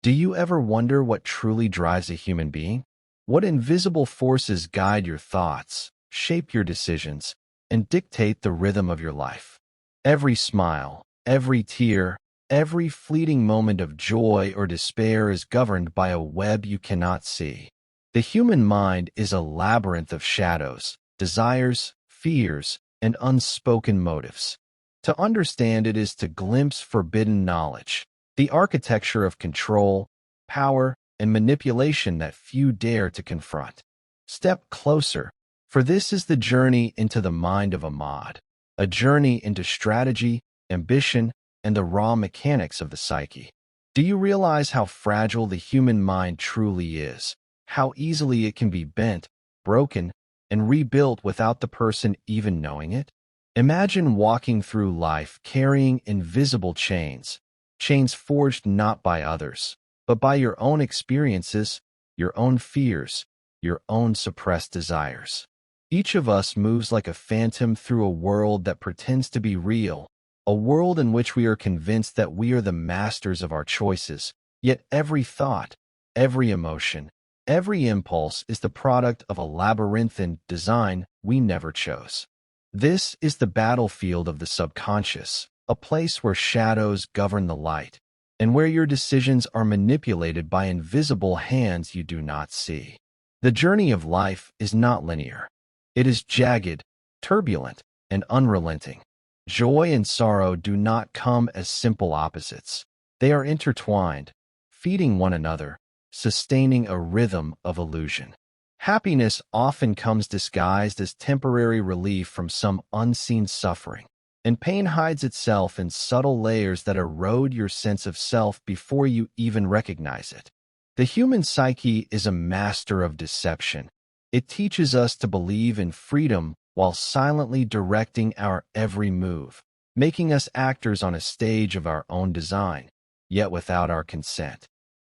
Do you ever wonder what truly drives a human being? What invisible forces guide your thoughts, shape your decisions, and dictate the rhythm of your life? Every smile, every tear, every fleeting moment of joy or despair is governed by a web you cannot see. The human mind is a labyrinth of shadows, desires, fears, and unspoken motives. To understand it is to glimpse forbidden knowledge, the architecture of control, power, and manipulation that few dare to confront. Step closer, for this is the journey into the mind of Ahmad, a journey into strategy, ambition, and the raw mechanics of the psyche. Do you realize how fragile the human mind truly is? How easily it can be bent, broken, and rebuilt without the person even knowing it? Imagine walking through life carrying invisible chains, chains forged not by others, but by your own experiences, your own fears, your own suppressed desires. Each of us moves like a phantom through a world that pretends to be real, a world in which we are convinced that we are the masters of our choices, yet every thought, every emotion, every impulse is the product of a labyrinthine design we never chose. This is the battlefield of the subconscious, a place where shadows govern the light, and where your decisions are manipulated by invisible hands you do not see. The journey of life is not linear. It is jagged, turbulent, and unrelenting. Joy and sorrow do not come as simple opposites. They are intertwined, feeding one another, sustaining a rhythm of illusion. Happiness often comes disguised as temporary relief from some unseen suffering, and pain hides itself in subtle layers that erode your sense of self before you even recognize it. The human psyche is a master of deception. It teaches us to believe in freedom while silently directing our every move, making us actors on a stage of our own design, yet without our consent.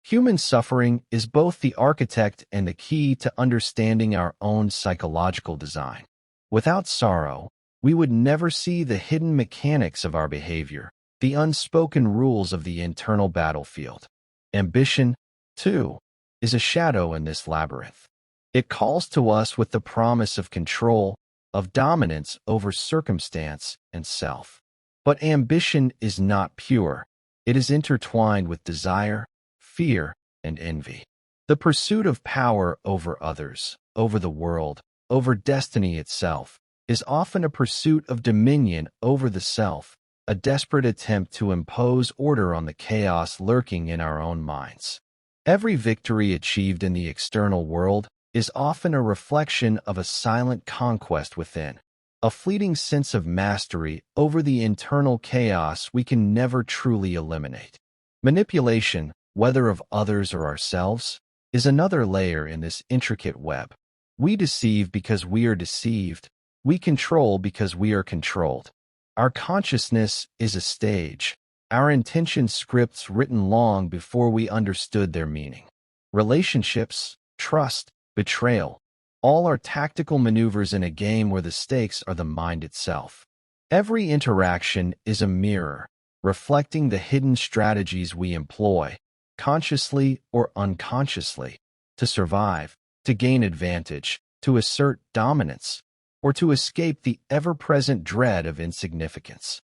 Human suffering is both the architect and the key to understanding our own psychological design. Without sorrow, we would never see the hidden mechanics of our behavior, the unspoken rules of the internal battlefield. Ambition, too, is a shadow in this labyrinth. It calls to us with the promise of control, of dominance over circumstance and self. But ambition is not pure. It is intertwined with desire, fear, and envy. The pursuit of power over others, over the world, over destiny itself, is often a pursuit of dominion over the self, a desperate attempt to impose order on the chaos lurking in our own minds. Every victory achieved in the external world is often a reflection of a silent conquest within, a fleeting sense of mastery over the internal chaos we can never truly eliminate. Manipulation, whether of others or ourselves, is another layer in this intricate web. We deceive because we are deceived. We control because we are controlled. Our consciousness is a stage, our intention scripts written long before we understood their meaning. Relationships, trust, betrayal, all are tactical maneuvers in a game where the stakes are the mind itself. Every interaction is a mirror, reflecting the hidden strategies we employ, consciously or unconsciously, to survive, to gain advantage, to assert dominance, or to escape the ever-present dread of insignificance.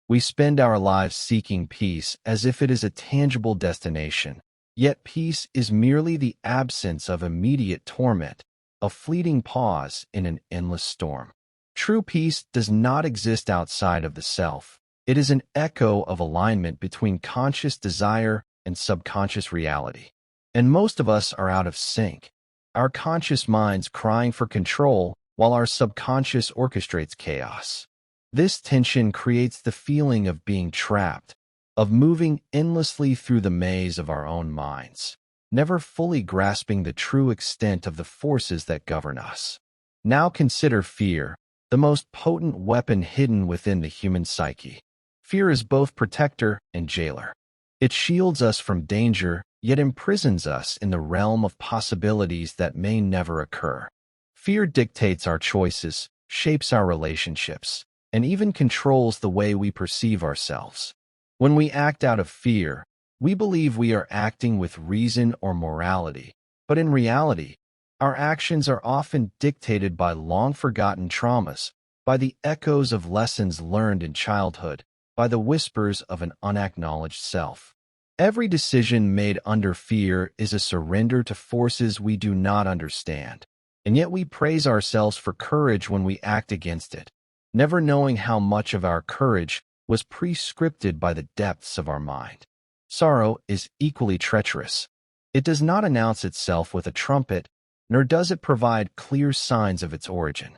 We spend our lives seeking peace as if it is a tangible destination, yet peace is merely the absence of immediate torment, a fleeting pause in an endless storm. True peace does not exist outside of the self. It is an echo of alignment between conscious desire and subconscious reality. And most of us are out of sync, our conscious minds crying for control while our subconscious orchestrates chaos. This tension creates the feeling of being trapped, of moving endlessly through the maze of our own minds, never fully grasping the true extent of the forces that govern us. Now consider fear, the most potent weapon hidden within the human psyche. Fear is both protector and jailer. It shields us from danger, yet imprisons us in the realm of possibilities that may never occur. Fear dictates our choices, shapes our relationships, and even controls the way we perceive ourselves. When we act out of fear, We believe we are acting with reason or morality, but in reality, our actions are often dictated by long-forgotten traumas, by the echoes of lessons learned in childhood, by the whispers of an unacknowledged self. Every decision made under fear is a surrender to forces we do not understand, and yet we praise ourselves for courage when we act against it, never knowing how much of our courage was pre-scripted by the depths of our mind. Sorrow is equally treacherous. It does not announce itself with a trumpet, nor does it provide clear signs of its origin.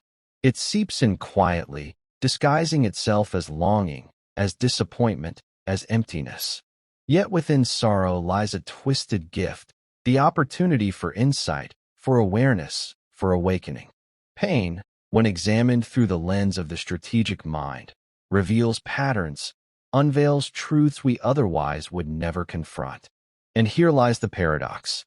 It seeps in quietly, disguising itself as longing, as disappointment, as emptiness. Yet within sorrow lies a twisted gift, the opportunity for insight, for awareness, for awakening. Pain, when examined through the lens of the strategic mind, reveals patterns, unveils truths we otherwise would never confront. And here lies the paradox.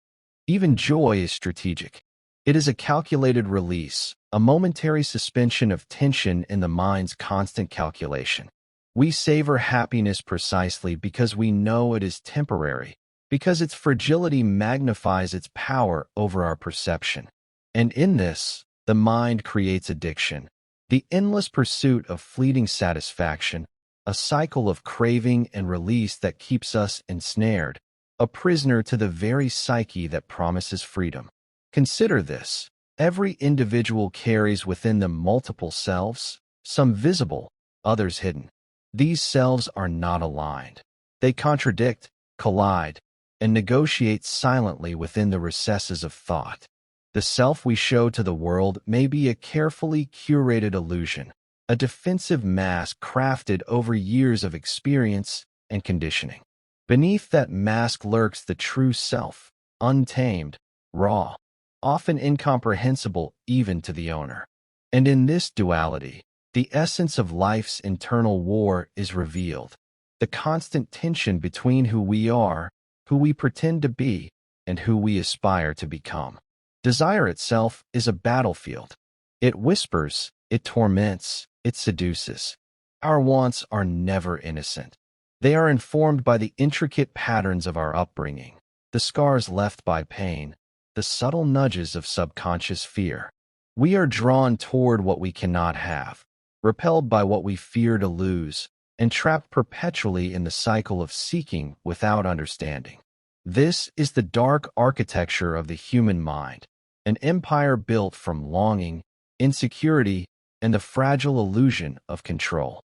Even joy is strategic. It is a calculated release, a momentary suspension of tension in the mind's constant calculation. We savor happiness precisely because we know it is temporary, because its fragility magnifies its power over our perception. And in this, the mind creates addiction, the endless pursuit of fleeting satisfaction, a cycle of craving and release that keeps us ensnared, a prisoner to the very psyche that promises freedom. Consider this. Every individual carries within them multiple selves, some visible, others hidden. These selves are not aligned. They contradict, collide, and negotiate silently within the recesses of thought. The self we show to the world may be a carefully curated illusion, a defensive mask crafted over years of experience and conditioning. Beneath that mask lurks the true self, untamed, raw, often incomprehensible even to the owner. And in this duality, the essence of life's internal war is revealed, the constant tension between who we are, who we pretend to be, and who we aspire to become. Desire itself is a battlefield. It whispers, it torments, it seduces. Our wants are never innocent. They are informed by the intricate patterns of our upbringing, the scars left by pain, the subtle nudges of subconscious fear. We are drawn toward what we cannot have, repelled by what we fear to lose, and trapped perpetually in the cycle of seeking without understanding. This is the dark architecture of the human mind, an empire built from longing, insecurity, and the fragile illusion of control.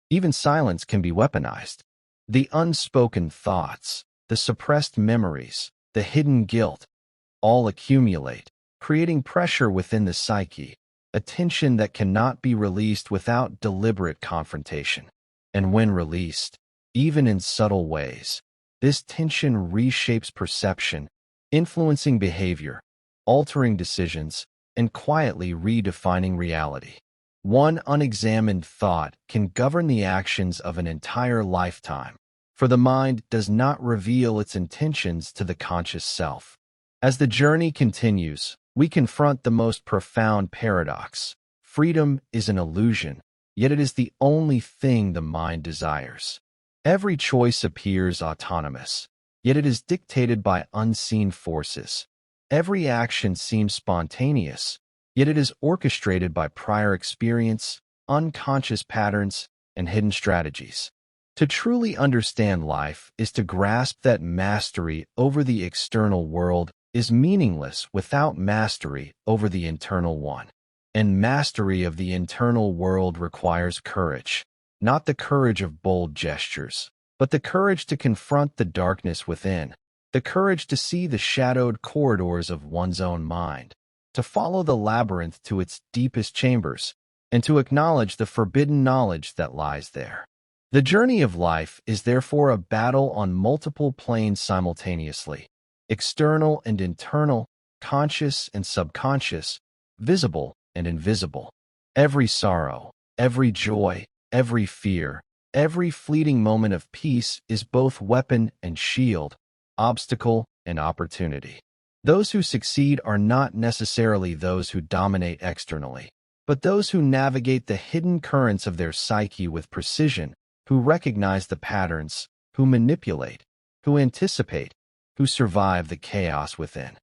Even silence can be weaponized. The unspoken thoughts, the suppressed memories, the hidden guilt, all accumulate, creating pressure within the psyche, a tension that cannot be released without deliberate confrontation. And when released, even in subtle ways, this tension reshapes perception, influencing behavior, altering decisions, and quietly redefining reality. One unexamined thought can govern the actions of an entire lifetime, for the mind does not reveal its intentions to the conscious self. As the journey continues, we confront the most profound paradox. Freedom is an illusion, yet it is the only thing the mind desires. Every choice appears autonomous, yet it is dictated by unseen forces. Every action seems spontaneous, yet it is orchestrated by prior experience, unconscious patterns, and hidden strategies. To truly understand life is to grasp that mastery over the external world is meaningless without mastery over the internal one. And mastery of the internal world requires courage, not the courage of bold gestures, but the courage to confront the darkness within, the courage to see the shadowed corridors of one's own mind, to follow the labyrinth to its deepest chambers, and to acknowledge the forbidden knowledge that lies there. The journey of life is therefore a battle on multiple planes simultaneously, external and internal, conscious and subconscious, visible and invisible. Every sorrow, every joy, every fear, every fleeting moment of peace is both weapon and shield, obstacle and opportunity. Those who succeed are not necessarily those who dominate externally, but those who navigate the hidden currents of their psyche with precision, who recognize the patterns, who manipulate, who anticipate, who survive the chaos within.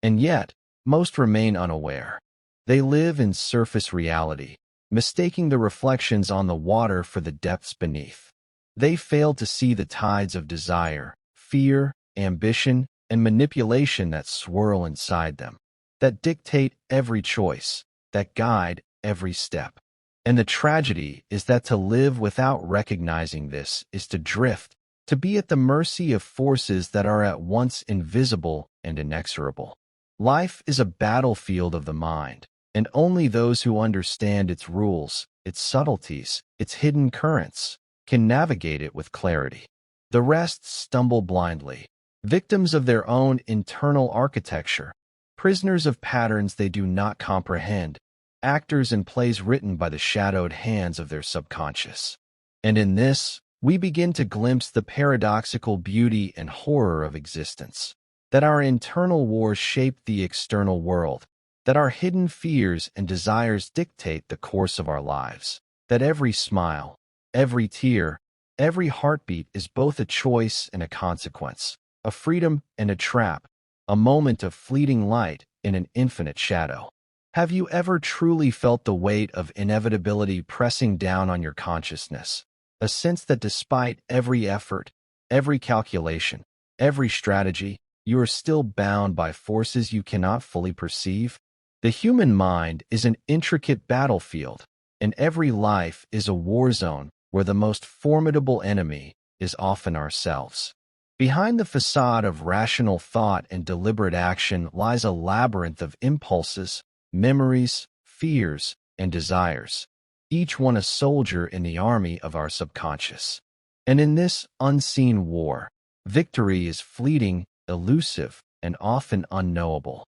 And yet, most remain unaware. They live in surface reality, mistaking the reflections on the water for the depths beneath. They fail to see the tides of desire, fear, ambition, and manipulation that swirl inside them, that dictate every choice, that guide every step. And the tragedy is that to live without recognizing this is to drift, to be at the mercy of forces that are at once invisible and inexorable. Life is a battlefield of the mind, and only those who understand its rules, its subtleties, its hidden currents, can navigate it with clarity. The rest stumble blindly, victims of their own internal architecture, prisoners of patterns they do not comprehend, actors in plays written by the shadowed hands of their subconscious. And in this, we begin to glimpse the paradoxical beauty and horror of existence, that our internal wars shape the external world, that our hidden fears and desires dictate the course of our lives, that every smile, every tear, every heartbeat is both a choice and a consequence, a freedom and a trap, a moment of fleeting light in an infinite shadow. Have you ever truly felt the weight of inevitability pressing down on your consciousness? A sense that despite every effort, every calculation, every strategy, you are still bound by forces you cannot fully perceive? The human mind is an intricate battlefield, and every life is a war zone where the most formidable enemy is often ourselves. Behind the facade of rational thought and deliberate action lies a labyrinth of impulses, memories, fears, and desires, each one a soldier in the army of our subconscious. And in this unseen war, victory is fleeting, elusive, and often unknowable.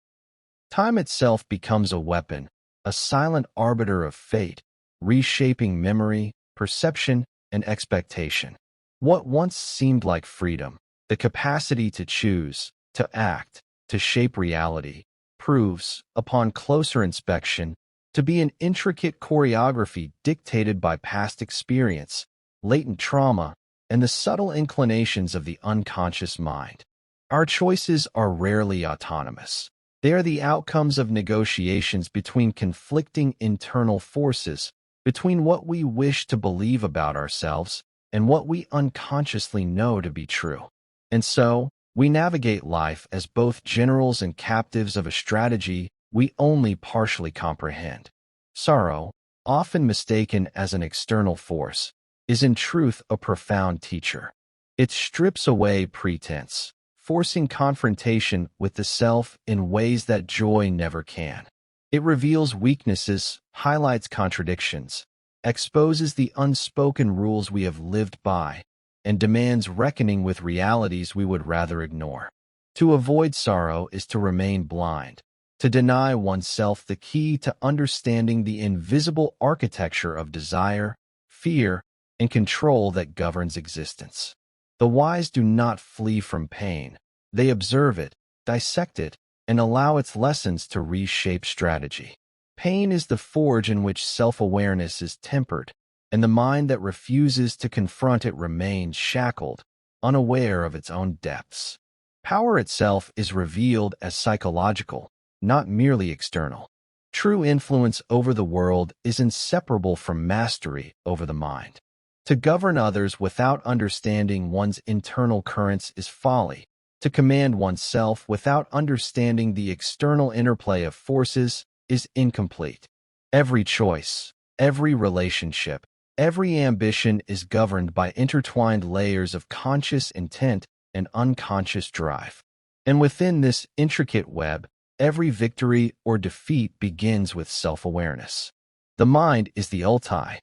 Time itself becomes a weapon, a silent arbiter of fate, reshaping memory, perception, and expectation. What once seemed like freedom, the capacity to choose, to act, to shape reality, proves, upon closer inspection, to be an intricate choreography dictated by past experience, latent trauma, and the subtle inclinations of the unconscious mind. Our choices are rarely autonomous. They are the outcomes of negotiations between conflicting internal forces, between what we wish to believe about ourselves and what we unconsciously know to be true. And so, we navigate life as both generals and captives of a strategy we only partially comprehend. Sorrow, often mistaken as an external force, is in truth a profound teacher. It strips away pretense, forcing confrontation with the self in ways that joy never can. It reveals weaknesses, highlights contradictions, exposes the unspoken rules we have lived by, and demands reckoning with realities we would rather ignore. To avoid sorrow is to remain blind, to deny oneself the key to understanding the invisible architecture of desire, fear, and control that governs existence. The wise do not flee from pain. They observe it, dissect it, and allow its lessons to reshape strategy. Pain is the forge in which self-awareness is tempered, and the mind that refuses to confront it remains shackled, unaware of its own depths. Power itself is revealed as psychological, not merely external. True influence over the world is inseparable from mastery over the mind. To govern others without understanding one's internal currents is folly. To command oneself without understanding the external interplay of forces is incomplete. Every choice, every relationship, every ambition is governed by intertwined layers of conscious intent and unconscious drive. And within this intricate web, every victory or defeat begins with self-awareness. The mind is the ulti,